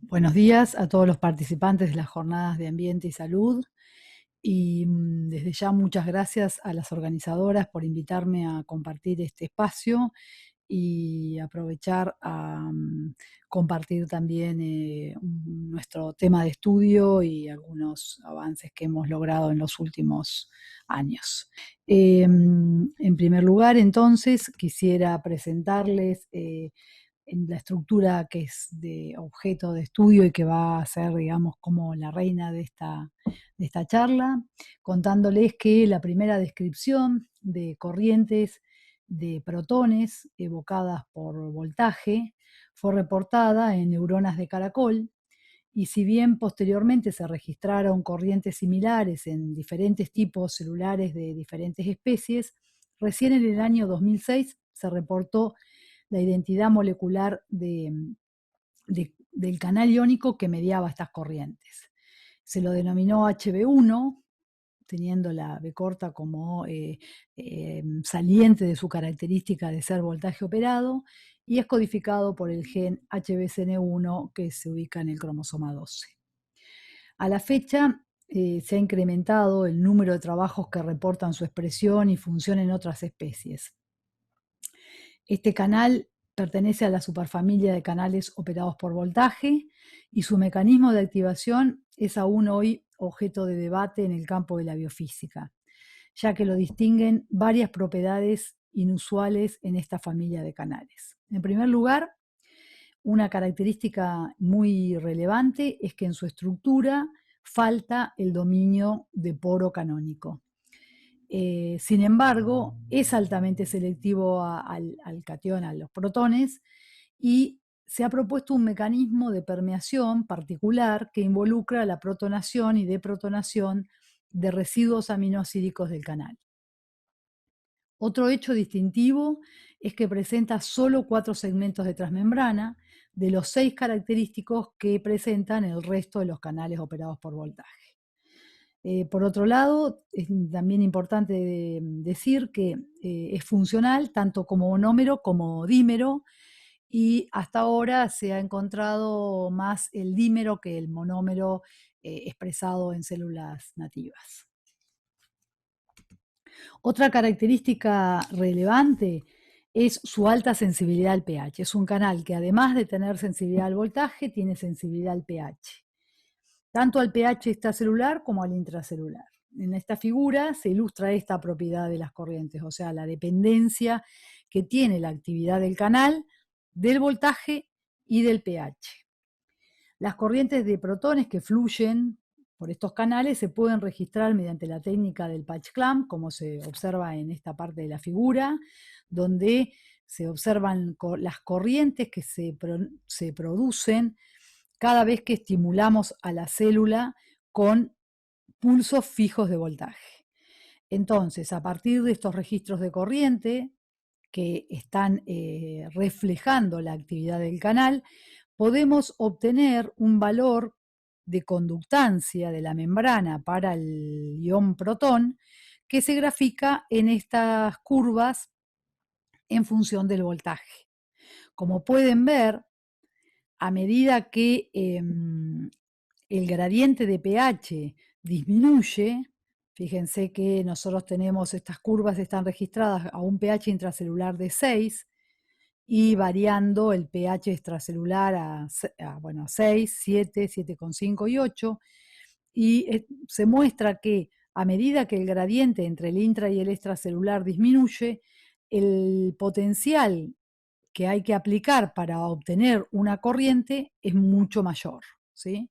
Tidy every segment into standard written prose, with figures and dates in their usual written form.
Buenos días a todos los participantes de las jornadas de ambiente y salud y desde ya muchas gracias a las organizadoras por invitarme a compartir este espacio y aprovechar a compartir también nuestro tema de estudio y algunos avances que hemos logrado en los últimos años. En primer lugar, entonces, quisiera presentarles en la estructura que es de objeto de estudio y que va a ser, digamos, como la reina de esta charla, contándoles que la primera descripción de corrientes de protones evocadas por voltaje fue reportada en neuronas de caracol, y si bien posteriormente se registraron corrientes similares en diferentes tipos celulares de diferentes especies, recién en el año 2006 se reportó la identidad molecular del canal iónico que mediaba estas corrientes. Se lo denominó HB1, teniendo la B corta como saliente de su característica de ser voltaje operado, y es codificado por el gen HBCN1 que se ubica en el cromosoma 12. A la fecha se ha incrementado el número de trabajos que reportan su expresión y función en otras especies. Este canal pertenece a la superfamilia de canales operados por voltaje y su mecanismo de activación es aún hoy objeto de debate en el campo de la biofísica, ya que lo distinguen varias propiedades inusuales en esta familia de canales. En primer lugar, una característica muy relevante es que en su estructura falta el dominio de poro canónico. Sin embargo, es altamente selectivo al catión, a los protones, y se ha propuesto un mecanismo de permeación particular que involucra la protonación y deprotonación de residuos aminoácidicos del canal. Otro hecho distintivo es que presenta solo 4 segmentos de transmembrana de los 6 característicos que presentan el resto de los canales operados por voltaje. Por otro lado, es también importante decir que es funcional tanto como monómero como dímero, y hasta ahora se ha encontrado más el dímero que el monómero expresado en células nativas. Otra característica relevante es su alta sensibilidad al pH. Es un canal que, además de tener sensibilidad al voltaje, tiene sensibilidad al pH, tanto al pH extracelular como al intracelular. En esta figura se ilustra esta propiedad de las corrientes, o sea, la dependencia que tiene la actividad del canal del voltaje y del pH. Las corrientes de protones que fluyen por estos canales se pueden registrar mediante la técnica del patch clamp, como se observa en esta parte de la figura, donde se observan las corrientes que se producen cada vez que estimulamos a la célula con pulsos fijos de voltaje. Entonces, a partir de estos registros de corriente que están reflejando la actividad del canal, podemos obtener un valor de conductancia de la membrana para el ion protón que se grafica en estas curvas en función del voltaje. Como pueden ver, a medida que el gradiente de pH disminuye, fíjense que nosotros tenemos estas curvas, están registradas a un pH intracelular de 6 y variando el pH extracelular a 6, 7, 7,5 y 8, y se muestra que a medida que el gradiente entre el intra y el extracelular disminuye, el potencial que hay que aplicar para obtener una corriente es mucho mayor, ¿sí?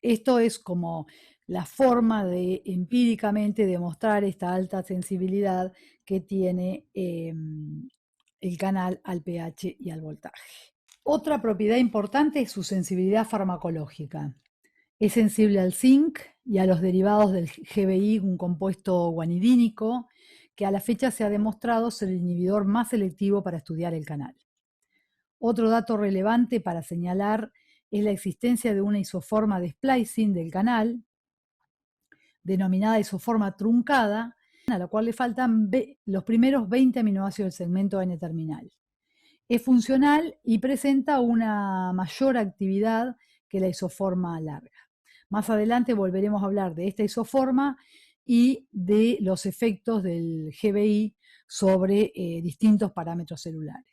Esto es como la forma de empíricamente demostrar esta alta sensibilidad que tiene el canal al pH y al voltaje. Otra propiedad importante es su sensibilidad farmacológica. Es sensible al zinc y a los derivados del GBI, un compuesto guanidínico, que a la fecha se ha demostrado ser el inhibidor más selectivo para estudiar el canal. Otro dato relevante para señalar es la existencia de una isoforma de splicing del canal, denominada isoforma truncada, a la cual le faltan los primeros 20 aminoácidos del segmento N terminal. Es funcional y presenta una mayor actividad que la isoforma larga. Más adelante volveremos a hablar de esta isoforma y de los efectos del GBI sobre distintos parámetros celulares.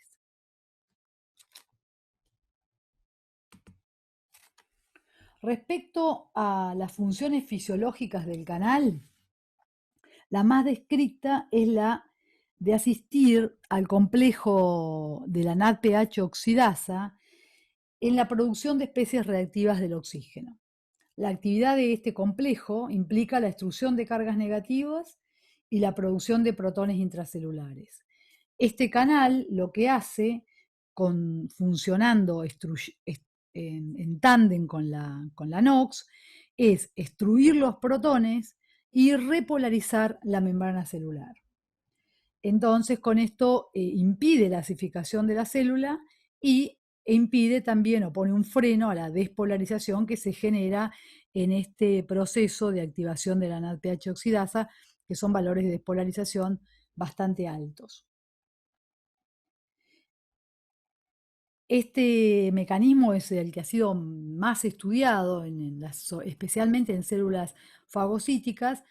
Respecto a las funciones fisiológicas del canal, la más descrita es la de asistir al complejo de la NADPH oxidasa en la producción de especies reactivas del oxígeno. La actividad de este complejo implica la extrusión de cargas negativas y la producción de protones intracelulares. Este canal lo que hace, funcionando en tándem con la NOx, es extruir los protones y repolarizar la membrana celular. Entonces, con esto impide la acidificación de la célula e impide también o pone un freno a la despolarización que se genera en este proceso de activación de la NADPH oxidasa, que son valores de despolarización bastante altos. Este mecanismo es el que ha sido más estudiado, especialmente en células fagocíticas,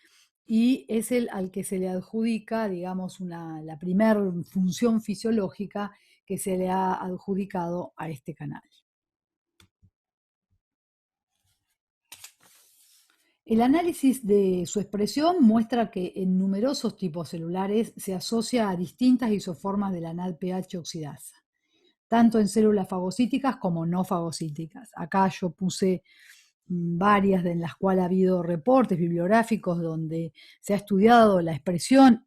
y es el al que se le adjudica, digamos, la primera función fisiológica que se le ha adjudicado a este canal. El análisis de su expresión muestra que en numerosos tipos celulares se asocia a distintas isoformas de la NADPH oxidasa, tanto en células fagocíticas como no fagocíticas. Acá yo puse varias en las cuales ha habido reportes bibliográficos donde se ha estudiado la expresión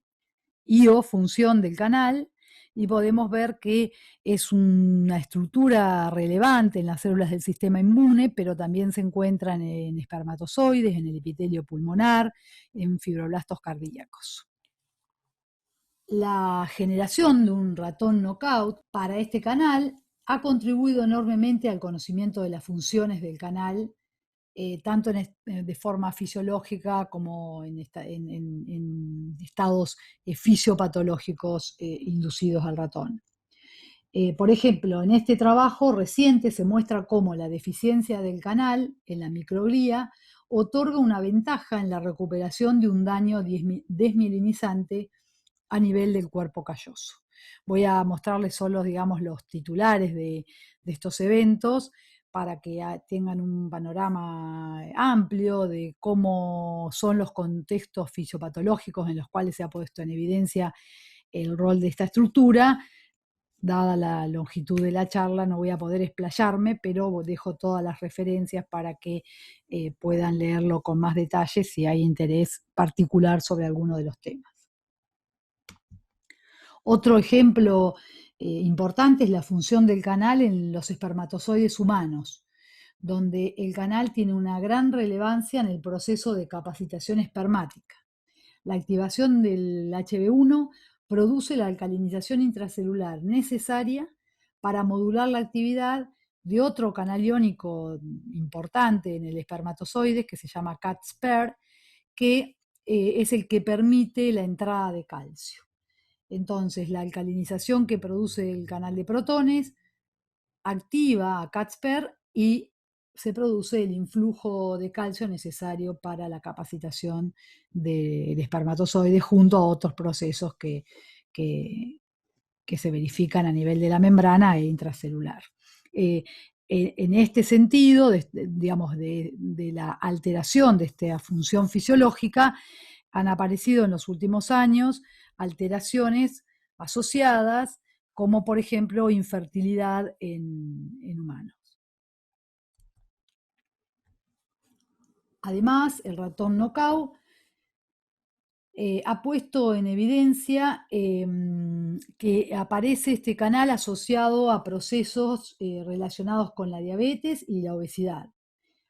y o función del canal, y podemos ver que es una estructura relevante en las células del sistema inmune, pero también se encuentran en espermatozoides, en el epitelio pulmonar, en fibroblastos cardíacos. La generación de un ratón knockout para este canal ha contribuido enormemente al conocimiento de las funciones del canal, tanto de forma fisiológica como en estados fisiopatológicos inducidos al ratón. Por ejemplo, en este trabajo reciente se muestra cómo la deficiencia del canal en la microglía otorga una ventaja en la recuperación de un daño desmielinizante a nivel del cuerpo calloso. Voy a mostrarles solo, digamos, los titulares de estos eventos para que tengan un panorama amplio de cómo son los contextos fisiopatológicos en los cuales se ha puesto en evidencia el rol de esta estructura. Dada la longitud de la charla, no voy a poder explayarme, pero dejo todas las referencias para que puedan leerlo con más detalle si hay interés particular sobre alguno de los temas. Otro ejemplo importante es la función del canal en los espermatozoides humanos, donde el canal tiene una gran relevancia en el proceso de capacitación espermática. La activación del HB1 produce la alcalinización intracelular necesaria para modular la actividad de otro canal iónico importante en el espermatozoide que se llama CAT-SPER, que es el que permite la entrada de calcio. Entonces, la alcalinización que produce el canal de protones activa a CAT-SPER y se produce el influjo de calcio necesario para la capacitación del espermatozoide junto a otros procesos que se verifican a nivel de la membrana e intracelular. En este sentido, digamos, de la alteración de esta función fisiológica, han aparecido en los últimos años alteraciones asociadas, como por ejemplo infertilidad en humanos. Además, el ratón knockout ha puesto en evidencia que aparece este canal asociado a procesos relacionados con la diabetes y la obesidad.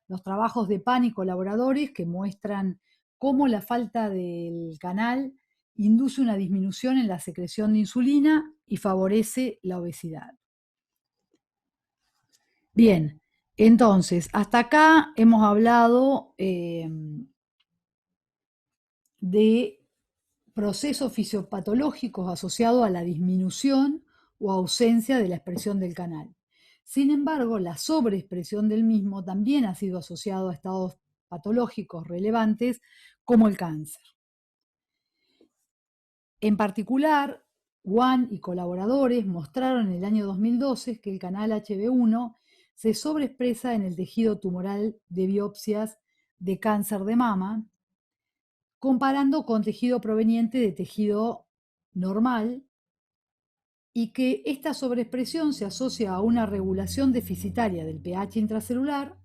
Los trabajos de Pan y colaboradores que muestran cómo la falta del canal induce una disminución en la secreción de insulina y favorece la obesidad. Bien, entonces, hasta acá hemos hablado de procesos fisiopatológicos asociados a la disminución o ausencia de la expresión del canal. Sin embargo, la sobreexpresión del mismo también ha sido asociado a estados patológicos relevantes como el cáncer. En particular, Wan y colaboradores mostraron en el año 2012 que el canal HB1 se sobreexpresa en el tejido tumoral de biopsias de cáncer de mama, comparando con tejido proveniente de tejido normal, y que esta sobreexpresión se asocia a una regulación deficitaria del pH intracelular,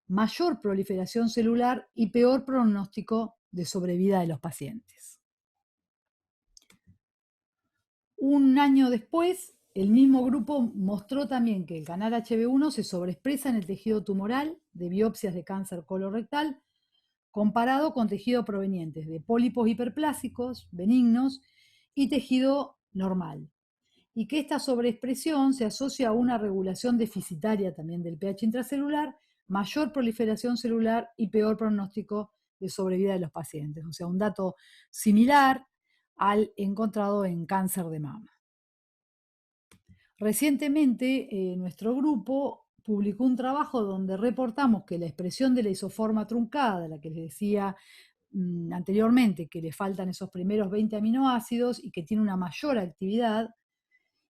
mayor proliferación celular y peor pronóstico de sobrevida de los pacientes. Un año después, el mismo grupo mostró también que el canal HB1 se sobreexpresa en el tejido tumoral de biopsias de cáncer colorectal comparado con tejido provenientes de pólipos hiperplásicos benignos y tejido normal, y que esta sobreexpresión se asocia a una regulación deficitaria también del pH intracelular, mayor proliferación celular y peor pronóstico de sobrevida de los pacientes. O sea, un dato similar al encontrado en cáncer de mama. Recientemente, nuestro grupo publicó un trabajo donde reportamos que la expresión de la isoforma truncada, la que les decía anteriormente, que le faltan esos primeros 20 aminoácidos y que tiene una mayor actividad,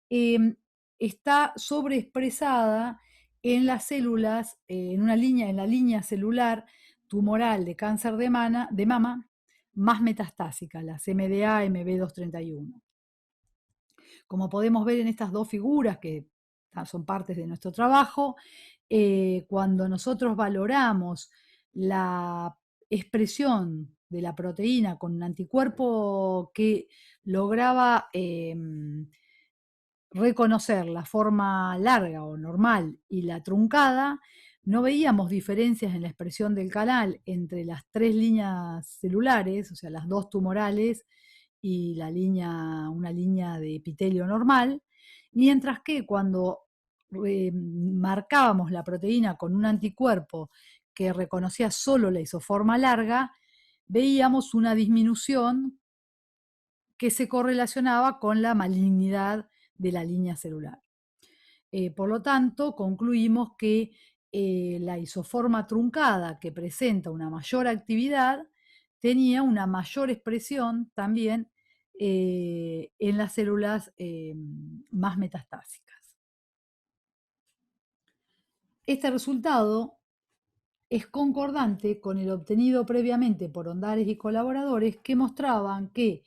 está sobreexpresada en las células, en la línea celular tumoral de cáncer de mama más metastásica, las MDA-MB231. Como podemos ver en estas dos figuras que son partes de nuestro trabajo, cuando nosotros valoramos la expresión de la proteína con un anticuerpo que lograba reconocer la forma larga o normal y la truncada, no veíamos diferencias en la expresión del canal entre las tres líneas celulares, o sea, las dos tumorales y una línea de epitelio normal, mientras que cuando marcábamos la proteína con un anticuerpo que reconocía solo la isoforma larga, veíamos una disminución que se correlacionaba con la malignidad de la línea celular. Por lo tanto, concluimos que la isoforma truncada, que presenta una mayor actividad, tenía una mayor expresión también en las células más metastásicas. Este resultado es concordante con el obtenido previamente por Ondares y colaboradores, que mostraban que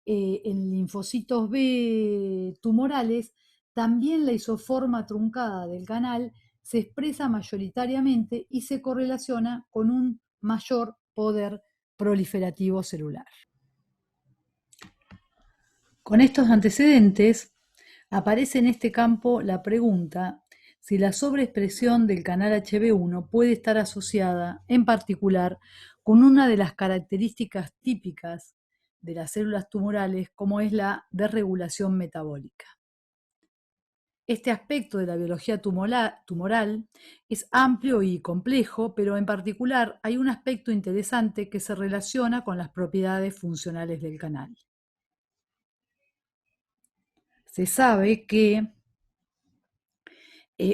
en linfocitos B tumorales también la isoforma truncada del canal se expresa mayoritariamente y se correlaciona con un mayor poder proliferativo celular. Con estos antecedentes, aparece en este campo la pregunta si la sobreexpresión del canal HB1 puede estar asociada, en particular, con una de las características típicas de las células tumorales, como es la desregulación metabólica. Este aspecto de la biología tumoral es amplio y complejo, pero en particular hay un aspecto interesante que se relaciona con las propiedades funcionales del canal. Se sabe que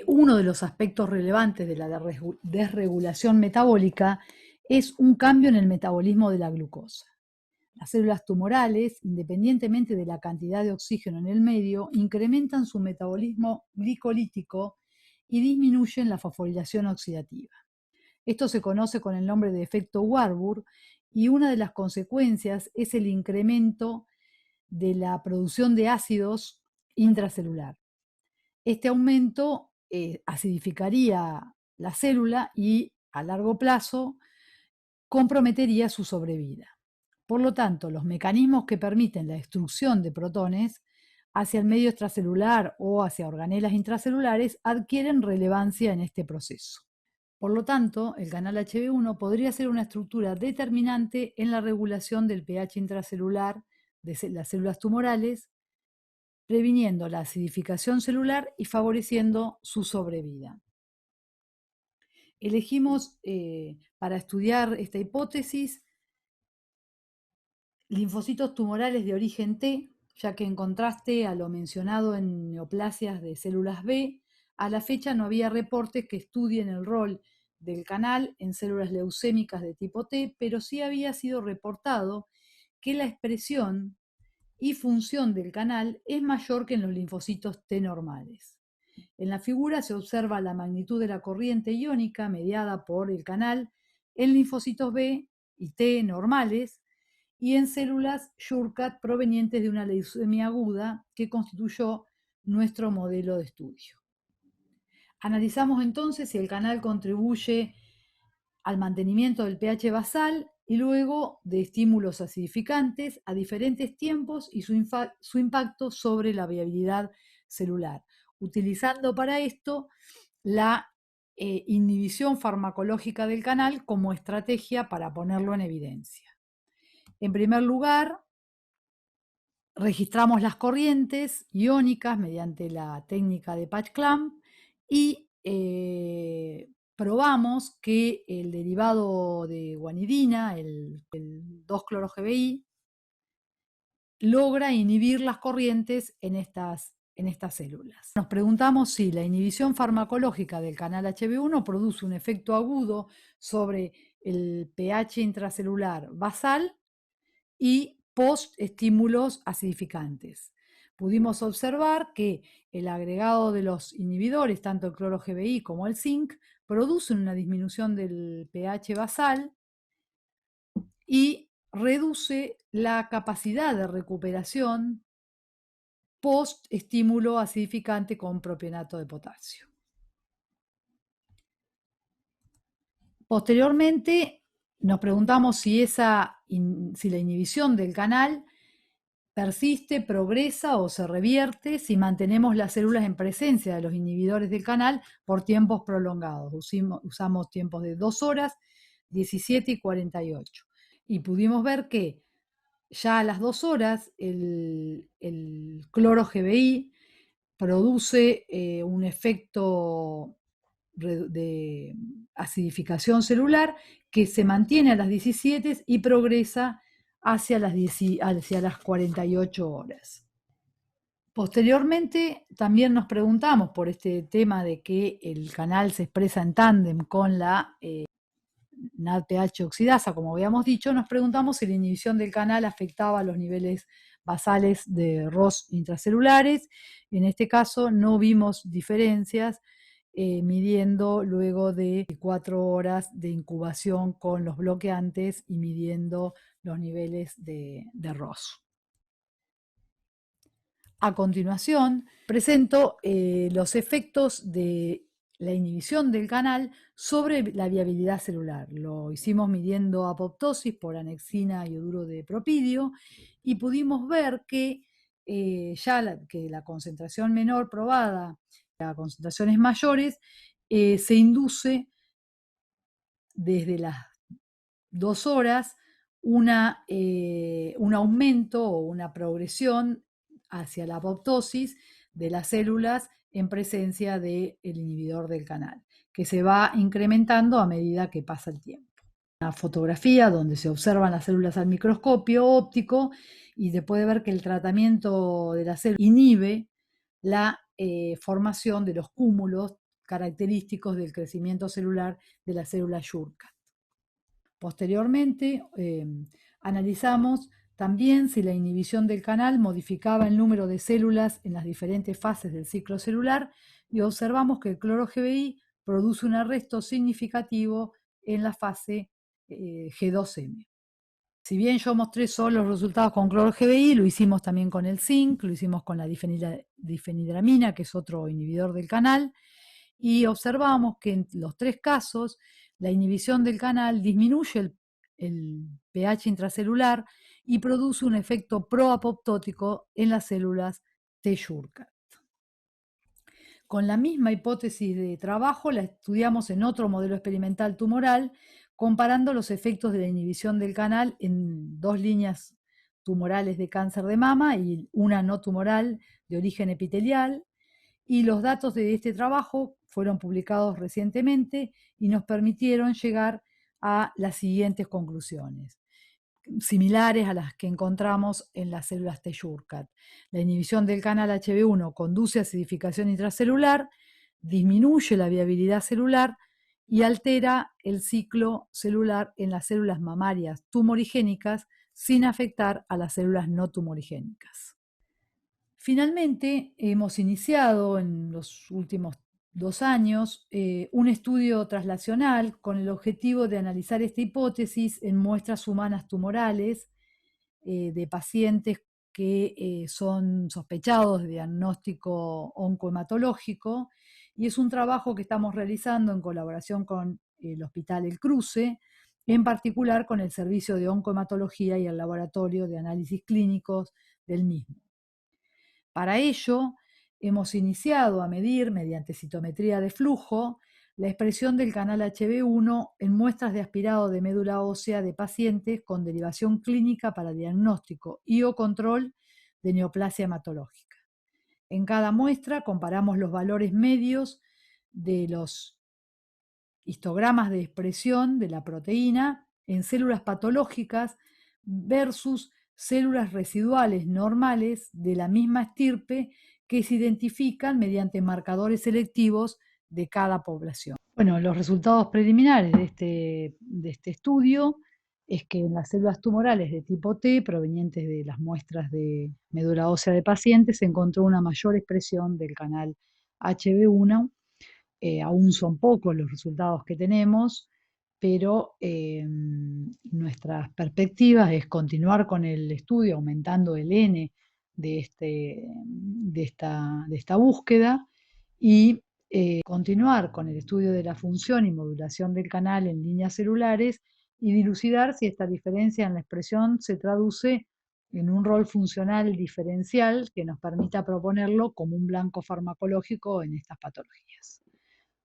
uno de los aspectos relevantes de la desregulación metabólica es un cambio en el metabolismo de la glucosa. Las células tumorales, independientemente de la cantidad de oxígeno en el medio, incrementan su metabolismo glicolítico y disminuyen la fosforilación oxidativa. Esto se conoce con el nombre de efecto Warburg, y una de las consecuencias es el incremento de la producción de ácidos intracelular. Este aumento acidificaría la célula y a largo plazo comprometería su sobrevida. Por lo tanto, los mecanismos que permiten la destrucción de protones hacia el medio extracelular o hacia organelas intracelulares adquieren relevancia en este proceso. Por lo tanto, el canal HB1 podría ser una estructura determinante en la regulación del pH intracelular de las células tumorales, previniendo la acidificación celular y favoreciendo su sobrevida. Elegimos para estudiar esta hipótesis linfocitos tumorales de origen T, ya que en contraste a lo mencionado en neoplasias de células B, a la fecha no había reportes que estudien el rol del canal en células leucémicas de tipo T, pero sí había sido reportado que la expresión y función del canal es mayor que en los linfocitos T normales. En la figura se observa la magnitud de la corriente iónica mediada por el canal en linfocitos B y T normales y en células Shurkat provenientes de una leucemia aguda que constituyó nuestro modelo de estudio. Analizamos entonces si el canal contribuye al mantenimiento del pH basal y luego de estímulos acidificantes a diferentes tiempos y su impacto sobre la viabilidad celular, utilizando para esto la inhibición farmacológica del canal como estrategia para ponerlo en evidencia. En primer lugar, registramos las corrientes iónicas mediante la técnica de patch clamp y probamos que el derivado de guanidina, el 2-cloro-GBI, logra inhibir las corrientes en estas células. Nos preguntamos si la inhibición farmacológica del canal HB1 produce un efecto agudo sobre el pH intracelular basal y post-estímulos acidificantes. Pudimos observar que el agregado de los inhibidores, tanto el cloro-GBI como el zinc, producen una disminución del pH basal y reduce la capacidad de recuperación post-estímulo acidificante con propionato de potasio. Posteriormente, nos preguntamos si la inhibición del canal persiste, progresa o se revierte si mantenemos las células en presencia de los inhibidores del canal por tiempos prolongados. Usamos tiempos de 2 horas, 17 y 48. Y pudimos ver que ya a las 2 horas el cloro GBI produce un efecto de acidificación celular que se mantiene a las 17 y progresa hacia las 48 horas. Posteriormente, también nos preguntamos por este tema de que el canal se expresa en tándem con la NADPH oxidasa, como habíamos dicho, nos preguntamos si la inhibición del canal afectaba los niveles basales de ROS intracelulares. En este caso no vimos diferencias midiendo luego de 4 horas de incubación con los bloqueantes y midiendo los niveles de ROS. A continuación, presento los efectos de la inhibición del canal sobre la viabilidad celular. Lo hicimos midiendo apoptosis por anexina y ioduro de propidio y pudimos ver que que la concentración menor probada a concentraciones mayores se induce desde las 2 horas un aumento o una progresión hacia la apoptosis de las células en presencia del inhibidor del canal, que se va incrementando a medida que pasa el tiempo. Una fotografía donde se observan las células al microscopio óptico y se puede ver que el tratamiento de la célula inhibe la formación de los cúmulos característicos del crecimiento celular de la célula Shurkat. Posteriormente, analizamos también si la inhibición del canal modificaba el número de células en las diferentes fases del ciclo celular y observamos que el cloro-GBI produce un arresto significativo en la fase G2M. Si bien yo mostré solo los resultados con cloro-GBI, lo hicimos también con el zinc, lo hicimos con la difenidramina, que es otro inhibidor del canal, y observamos que en los 3 casos la inhibición del canal disminuye el pH intracelular y produce un efecto proapoptótico en las células T-Shurkat. Con la misma hipótesis de trabajo la estudiamos en otro modelo experimental tumoral, comparando los efectos de la inhibición del canal en 2 líneas tumorales de cáncer de mama y una no tumoral de origen epitelial, y los datos de este trabajo fueron publicados recientemente y nos permitieron llegar a las siguientes conclusiones. similares a las que encontramos en las células T-Shurkat. La inhibición del canal HB1 conduce a acidificación intracelular, disminuye la viabilidad celular y altera el ciclo celular en las células mamarias tumorigénicas sin afectar a las células no tumorigénicas. Finalmente, hemos iniciado en los últimos 2 años un estudio traslacional con el objetivo de analizar esta hipótesis en muestras humanas tumorales de pacientes que son sospechados de diagnóstico oncohematológico, y es un trabajo que estamos realizando en colaboración con el Hospital El Cruce, en particular con el Servicio de Oncohematología y el Laboratorio de Análisis Clínicos del mismo. Para ello, hemos iniciado a medir mediante citometría de flujo la expresión del canal HB1 en muestras de aspirado de médula ósea de pacientes con derivación clínica para diagnóstico y o control de neoplasia hematológica. En cada muestra comparamos los valores medios de los histogramas de expresión de la proteína en células patológicas versus células residuales normales de la misma estirpe que se identifican mediante marcadores selectivos de cada población. Bueno, los resultados preliminares de este estudio es que en las células tumorales de tipo T, provenientes de las muestras de médula ósea de pacientes, se encontró una mayor expresión del canal HB1. Aún son pocos los resultados que tenemos, pero nuestras perspectivas es continuar con el estudio aumentando el N de esta búsqueda y continuar con el estudio de la función y modulación del canal en líneas celulares y dilucidar si esta diferencia en la expresión se traduce en un rol funcional diferencial que nos permita proponerlo como un blanco farmacológico en estas patologías.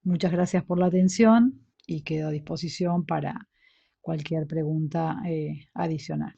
Muchas gracias por la atención y quedo a disposición para cualquier pregunta adicional.